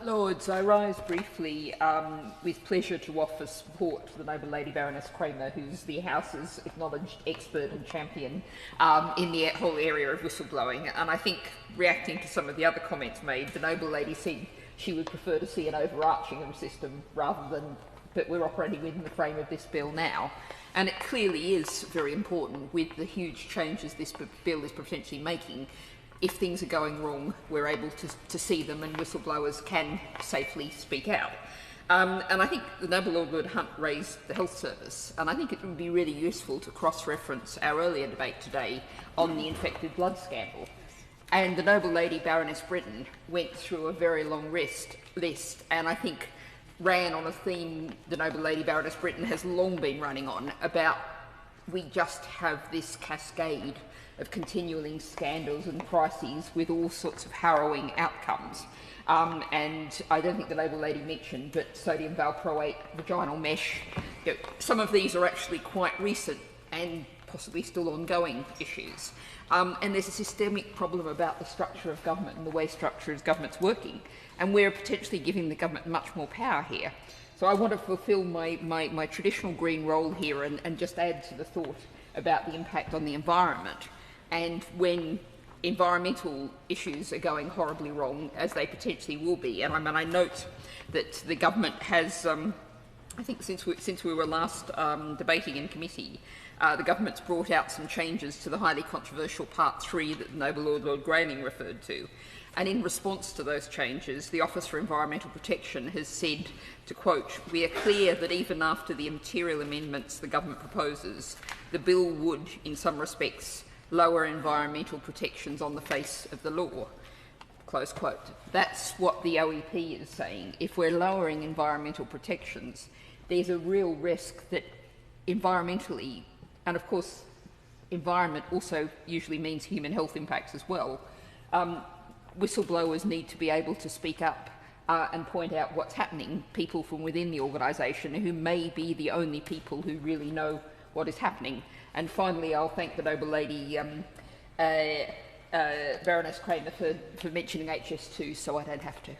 Lords, I rise briefly with pleasure to offer support to the Noble Lady Baroness Kramer, who's the House's acknowledged expert and champion in the whole area of whistleblowing. And I think, reacting to some of the other comments made, the Noble Lady said she would prefer to see an overarching system rather than that we're operating within the frame of this bill now. And it clearly is very important with the huge changes this bill is potentially making. If things are going wrong, we're able to see them and whistleblowers can safely speak out. And I think the Noble Lord Hunt raised the health service, and I think it would be really useful to cross-reference our earlier debate today on the infected blood scandal. And the Noble Lady Baroness Britton went through a very long list, and I think ran on a theme the Noble Lady Baroness Britton has long been running on, about we just have this cascade of continuing scandals and crises with all sorts of harrowing outcomes. And I don't think the Noble Lady mentioned, but sodium valproate, vaginal mesh, some of these are actually quite recent and possibly still ongoing issues. And there's a systemic problem about the structure of government and the way structure of government's working, and we're potentially giving the government much more power here. So I want to fulfil my traditional green role here and just add to the thought about the impact on the environment. And when environmental issues are going horribly wrong, as they potentially will be, and I note that the government has, I think since we were last debating in committee, the government's brought out some changes to the highly controversial Part 3 that the Noble Lord Grayling referred to. And in response to those changes, the Office for Environmental Protection has said, to quote, "We are clear that even after the material amendments the government proposes, the bill would, in some respects, lower environmental protections on the face of the law." Close quote. That's what the OEP is saying. If we're lowering environmental protections, there's a real risk that environmentally, and of course environment also usually means human health impacts as well, whistleblowers need to be able to speak up and point out what's happening, people from within the organisation who may be the only people who really know what is happening. And finally, I'll thank the Noble Lady Baroness Kramer for mentioning HS2, so I don't have to.